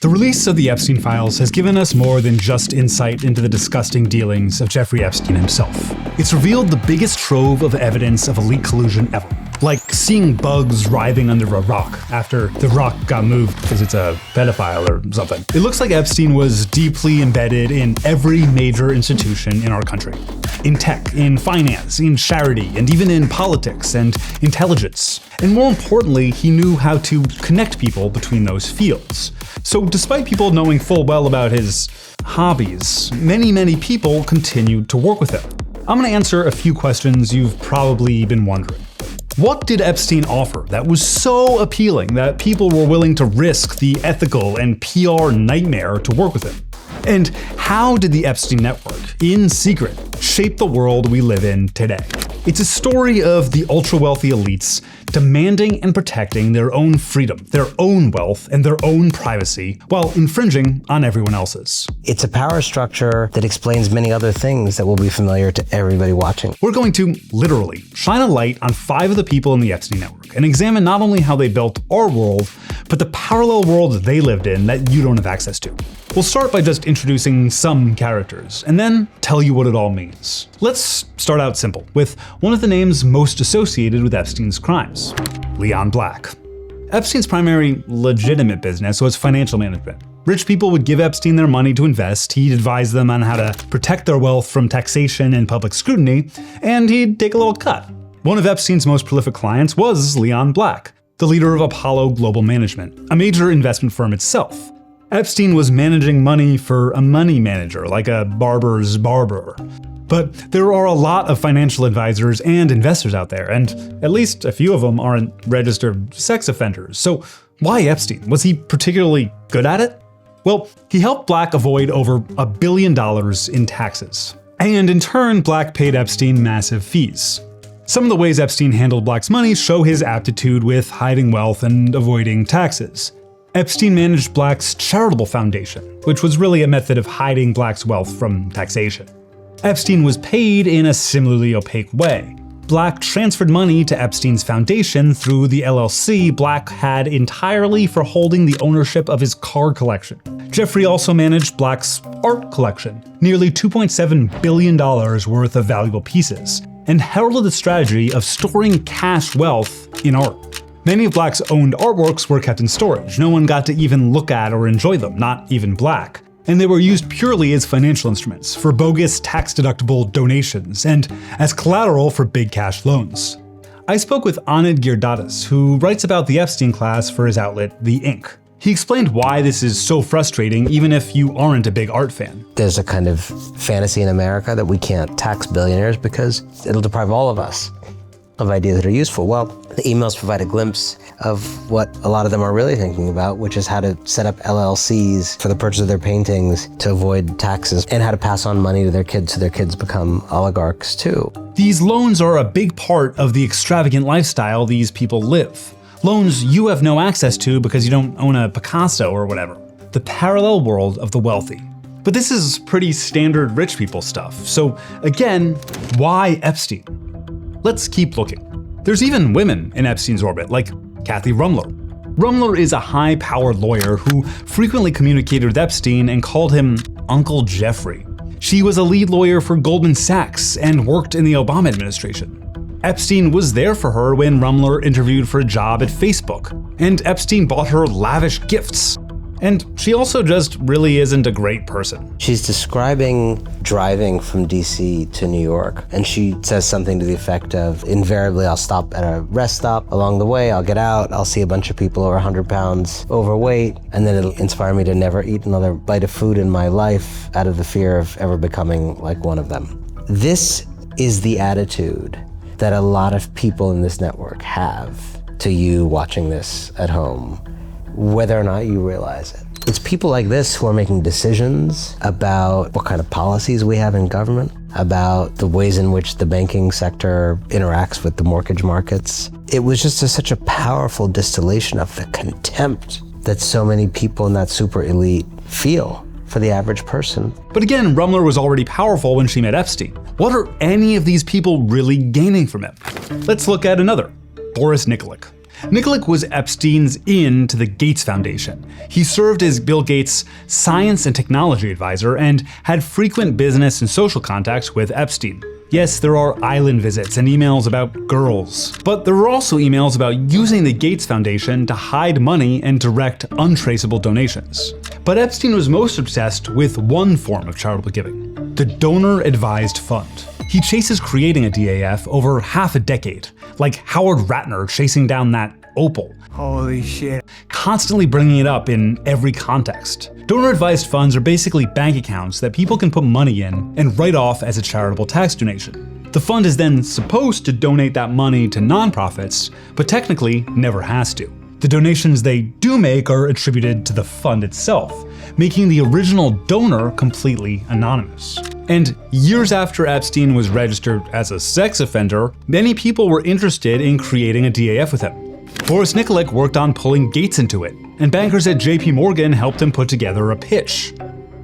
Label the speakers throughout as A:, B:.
A: The release of the Epstein files has given us more than just insight into the disgusting dealings of Jeffrey Epstein himself. It's revealed the biggest trove of evidence of elite collusion ever. Like seeing bugs writhing under a rock after the rock got moved because it's a pedophile or something. It looks like Epstein was deeply embedded in every major institution in our country. In tech, in finance, in charity, and even in politics and intelligence. And more importantly, he knew how to connect people between those fields. So despite people knowing full well about his hobbies, many people continued to work with him. I'm going to answer a few questions you've probably been wondering. What did Epstein offer that was so appealing that people were willing to risk the ethical and PR nightmare to work with him? And how did the Epstein network, in secret, shape the world we live in today? It's a story of the ultra-wealthy elites demanding and protecting their own freedom, their own wealth, and their own privacy, while infringing on everyone else's.
B: It's a power structure that explains many other things that will be familiar to everybody watching.
A: We're going to literally shine a light on 5 of the people in the Epstein network and examine not only how they built our world, but the parallel world they lived in that you don't have access to. We'll start by just introducing some characters, and then tell you what it all means. Let's start out simple, with one of the names most associated with Epstein's crimes, Leon Black. Epstein's primary legitimate business was financial management. Rich people would give Epstein their money to invest, he'd advise them on how to protect their wealth from taxation and public scrutiny, and he'd take a little cut. One of Epstein's most prolific clients was Leon Black, the leader of Apollo Global Management, a major investment firm itself. Epstein was managing money for a money manager, like a barber's barber. But there are a lot of financial advisors and investors out there, and at least a few of them aren't registered sex offenders. So why Epstein? Was he particularly good at it? Well, he helped Black avoid over $1 billion in taxes. And in turn, Black paid Epstein massive fees. Some of the ways Epstein handled Black's money show his aptitude with hiding wealth and avoiding taxes. Epstein managed Black's charitable foundation, which was really a method of hiding Black's wealth from taxation. Epstein was paid in a similarly opaque way. Black transferred money to Epstein's foundation through the LLC Black had entirely for holding the ownership of his car collection. Jeffrey also managed Black's art collection, nearly $2.7 billion worth of valuable pieces, and heralded the strategy of storing cash wealth in art. Many of Black's owned artworks were kept in storage. No one got to even look at or enjoy them, not even Black. And they were used purely as financial instruments for bogus tax-deductible donations and as collateral for big cash loans. I spoke with Anand Giridharadas, who writes about the Epstein class for his outlet, the.ink. He explained why this is so frustrating even if you aren't a big art fan.
B: There's a kind of fantasy in America that we can't tax billionaires because it'll deprive all of us of ideas that are useful. Well, the emails provide a glimpse of what a lot of them are really thinking about, which is how to set up LLCs for the purchase of their paintings to avoid taxes, and how to pass on money to their kids so their kids become oligarchs too.
A: These loans are a big part of the extravagant lifestyle these people live. Loans you have no access to because you don't own a Picasso or whatever. The parallel world of the wealthy. But this is pretty standard rich people stuff. So again, why Epstein? Let's keep looking. There's even women in Epstein's orbit, like Kathy Rumler. Rumler is a high-powered lawyer who frequently communicated with Epstein and called him Uncle Jeffrey. She was a lead lawyer for Goldman Sachs and worked in the Obama administration. Epstein was there for her when Rumler interviewed for a job at Facebook, and Epstein bought her lavish gifts. And she also just really isn't a great person.
B: She's describing driving from DC to New York, and she says something to the effect of, invariably I'll stop at a rest stop along the way, I'll get out, I'll see a bunch of people over 100 pounds overweight, and then it'll inspire me to never eat another bite of food in my life out of the fear of ever becoming like one of them. This is the attitude that a lot of people in this network have to you watching this at home, whether or not you realize it. It's people like this who are making decisions about what kind of policies we have in government, about the ways in which the banking sector interacts with the mortgage markets. It was just such a powerful distillation of the contempt that so many people in that super elite feel for the average person.
A: But again, Rumler was already powerful when she met Epstein. What are any of these people really gaining from him? Let's look at another, Boris Nikolic. Nikolic was Epstein's in to the Gates Foundation. He served as Bill Gates' science and technology advisor and had frequent business and social contacts with Epstein. Yes, there are island visits and emails about girls, but there were also emails about using the Gates Foundation to hide money and direct untraceable donations. But Epstein was most obsessed with one form of charitable giving, the donor-advised fund. He chases creating a DAF over half a decade, like Howard Ratner chasing down that opal.
C: Holy shit.
A: Constantly bringing it up in every context. Donor-advised funds are basically bank accounts that people can put money in and write off as a charitable tax donation. The fund is then supposed to donate that money to nonprofits, but technically never has to. The donations they do make are attributed to the fund itself, making the original donor completely anonymous. And years after Epstein was registered as a sex offender, many people were interested in creating a DAF with him. Boris Nikolic worked on pulling Gates into it, and bankers at JP Morgan helped him put together a pitch.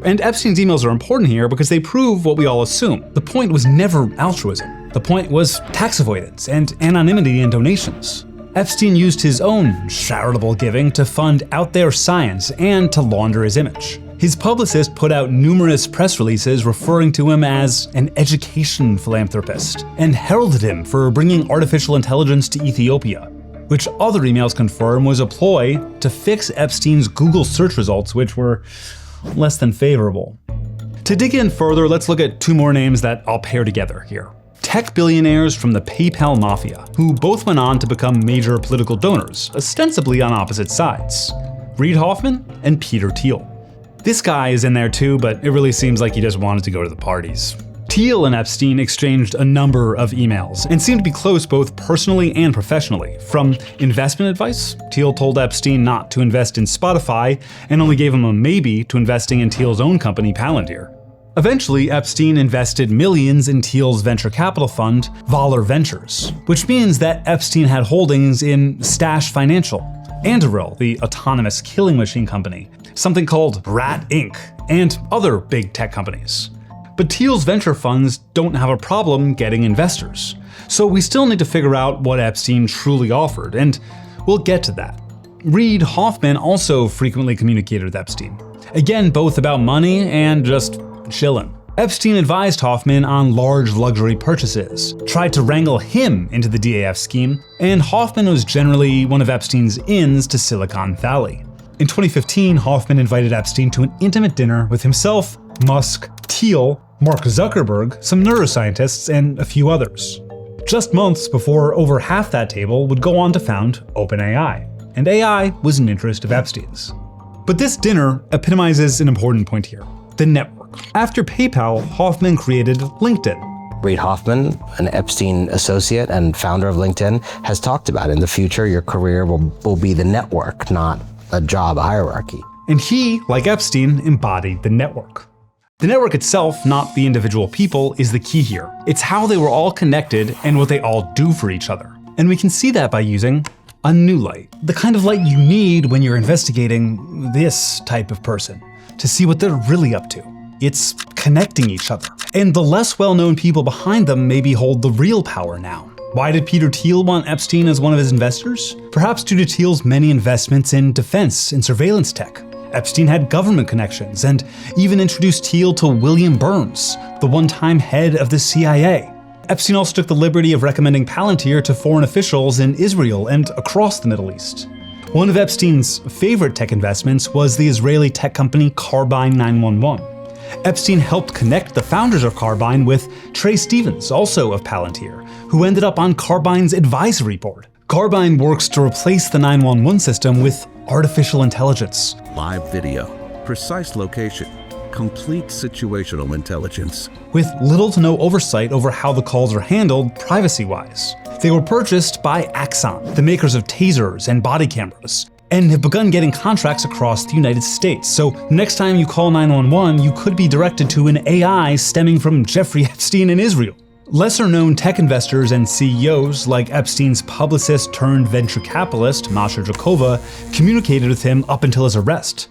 A: And Epstein's emails are important here because they prove what we all assume. The point was never altruism. The point was tax avoidance and anonymity in donations. Epstein used his own charitable giving to fund out there science and to launder his image. His publicist put out numerous press releases referring to him as an education philanthropist and heralded him for bringing artificial intelligence to Ethiopia, which other emails confirm was a ploy to fix Epstein's Google search results, which were less than favorable. To dig in further, let's look at two more names that I'll pair together here. Tech billionaires from the PayPal mafia, who both went on to become major political donors, ostensibly on opposite sides. Reid Hoffman and Peter Thiel. This guy is in there too, but it really seems like he just wanted to go to the parties. Thiel and Epstein exchanged a number of emails and seemed to be close both personally and professionally. From investment advice, Thiel told Epstein not to invest in Spotify and only gave him a maybe to investing in Thiel's own company, Palantir. Eventually, Epstein invested millions in Thiel's venture capital fund, Valor Ventures, which means that Epstein had holdings in Stash Financial, Anduril, the autonomous killing machine company, something called Rat Inc., and other big tech companies. But Thiel's venture funds don't have a problem getting investors. So we still need to figure out what Epstein truly offered, and we'll get to that. Reid Hoffman also frequently communicated with Epstein. Again, both about money and just chillin'. Epstein advised Hoffman on large luxury purchases, tried to wrangle him into the DAF scheme, and Hoffman was generally one of Epstein's ins to Silicon Valley. In 2015, Hoffman invited Epstein to an intimate dinner with himself, Musk, Thiel, Mark Zuckerberg, some neuroscientists, and a few others. Just months before over half that table would go on to found OpenAI, and AI was an interest of Epstein's. But this dinner epitomizes an important point here: the network. After PayPal, Hoffman created LinkedIn.
B: Reid Hoffman, an Epstein associate and founder of LinkedIn, has talked about in the future your career will be the network, not a job hierarchy.
A: And he, like Epstein, embodied the network. The network itself, not the individual people, is the key here. It's how they were all connected and what they all do for each other. And we can see that by using a new light, the kind of light you need when you're investigating this type of person, to see what they're really up to. It's connecting each other. And the less well-known people behind them maybe hold the real power now. Why did Peter Thiel want Epstein as one of his investors? Perhaps due to Thiel's many investments in defense and surveillance tech. Epstein had government connections and even introduced Thiel to William Burns, the one-time head of the CIA. Epstein also took the liberty of recommending Palantir to foreign officials in Israel and across the Middle East. One of Epstein's favorite tech investments was the Israeli tech company Carbine 911. Epstein helped connect the founders of Carbine with Trey Stevens, also of Palantir, who ended up on Carbine's advisory board. Carbine works to replace the 911 system with artificial intelligence.
D: Live video, precise location, complete situational intelligence.
A: With little to no oversight over how the calls are handled privacy-wise. They were purchased by Axon, the makers of tasers and body cameras, and have begun getting contracts across the United States. So next time you call 911, you could be directed to an AI stemming from Jeffrey Epstein in Israel. Lesser-known tech investors and CEOs like Epstein's publicist turned venture capitalist, Masha Jakova, communicated with him up until his arrest.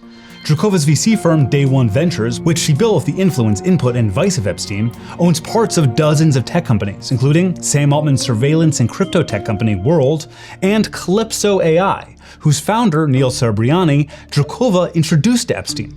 A: Dracova's VC firm Day One Ventures, which she built with the influence, input, and advice of Epstein, owns parts of dozens of tech companies, including Sam Altman's surveillance and crypto tech company World, and Calypso AI, whose founder, Neil Cerebriani, Dracova introduced to Epstein.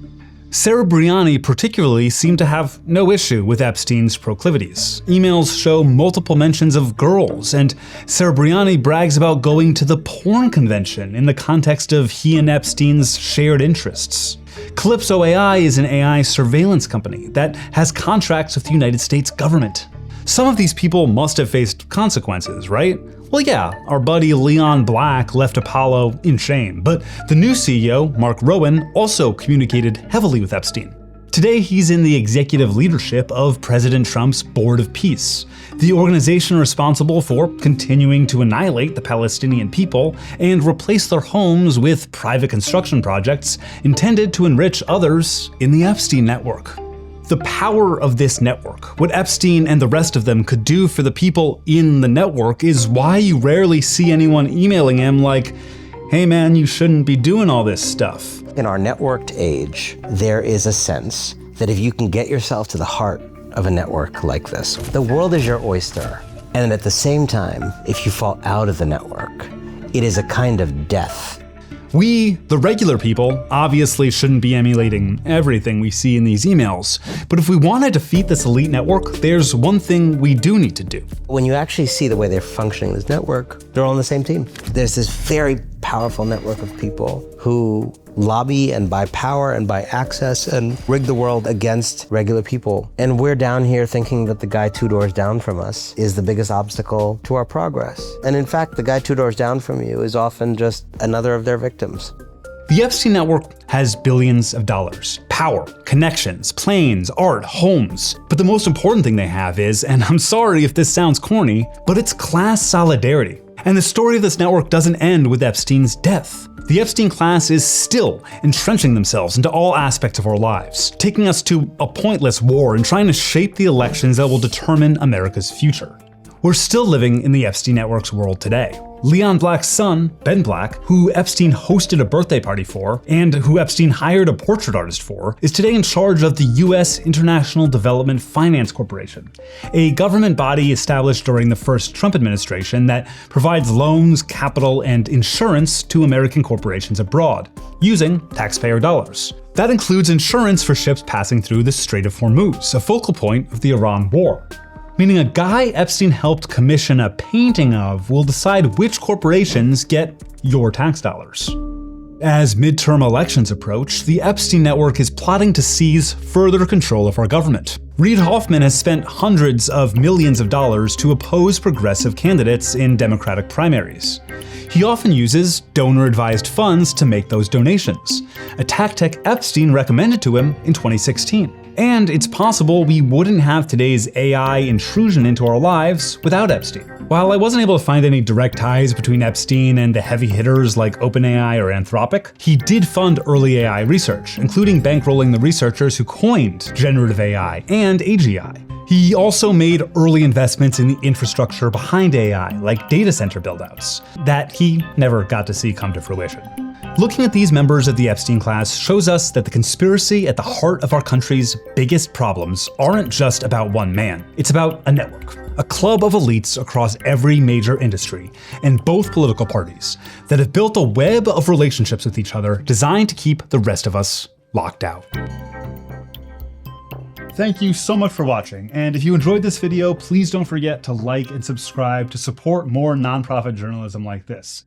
A: Cerebriani particularly seemed to have no issue with Epstein's proclivities. Emails show multiple mentions of girls, and Cerebriani brags about going to the porn convention in the context of he and Epstein's shared interests. Calypso AI is an AI surveillance company that has contracts with the United States government. Some of these people must have faced consequences, right? Well, yeah, our buddy Leon Black left Apollo in shame, but the new CEO, Mark Rowan, also communicated heavily with Epstein. Today, he's in the executive leadership of President Trump's Board of Peace, the organization responsible for continuing to annihilate the Palestinian people and replace their homes with private construction projects intended to enrich others in the Epstein network. The power of this network, what Epstein and the rest of them could do for the people in the network, is why you rarely see anyone emailing him like, hey man, you shouldn't be doing all this stuff.
B: In our networked age, there is a sense that if you can get yourself to the heart of a network like this, the world is your oyster. And at the same time, if you fall out of the network, it is a kind of death.
A: We, the regular people, obviously shouldn't be emulating everything we see in these emails, but if we want to defeat this elite network, there's one thing we do need to do.
B: When you actually see the way they're functioning in this network, they're all on the same team. There's this very powerful network of people who lobby and buy power and buy access and rig the world against regular people. And we're down here thinking that the guy 2 doors down from us is the biggest obstacle to our progress. And in fact, the guy 2 doors down from you is often just another of their victims.
A: The Epstein network has billions of dollars, power, connections, planes, art, homes. But the most important thing they have is, and I'm sorry if this sounds corny, but it's class solidarity. And the story of this network doesn't end with Epstein's death. The Epstein class is still entrenching themselves into all aspects of our lives, taking us to a pointless war and trying to shape the elections that will determine America's future. We're still living in the Epstein network's world today. Leon Black's son, Ben Black, who Epstein hosted a birthday party for, and who Epstein hired a portrait artist for, is today in charge of the U.S. International Development Finance Corporation, a government body established during the first Trump administration that provides loans, capital, and insurance to American corporations abroad, using taxpayer dollars. That includes insurance for ships passing through the Strait of Hormuz, a focal point of the Iran war. Meaning a guy Epstein helped commission a painting of will decide which corporations get your tax dollars. As midterm elections approach, the Epstein network is plotting to seize further control of our government. Reid Hoffman has spent hundreds of millions of dollars to oppose progressive candidates in Democratic primaries. He often uses donor-advised funds to make those donations, a tactic Epstein recommended to him in 2016. And it's possible we wouldn't have today's AI intrusion into our lives without Epstein. While I wasn't able to find any direct ties between Epstein and the heavy hitters like OpenAI or Anthropic, he did fund early AI research, including bankrolling the researchers who coined generative AI and AGI. He also made early investments in the infrastructure behind AI, like data center buildouts, that he never got to see come to fruition. Looking at these members of the Epstein class shows us that the conspiracy at the heart of our country's biggest problems aren't just about one man. It's about a network, a club of elites across every major industry and both political parties that have built a web of relationships with each other designed to keep the rest of us locked out. Thank you so much for watching, and if you enjoyed this video, please don't forget to like and subscribe to support more nonprofit journalism like this.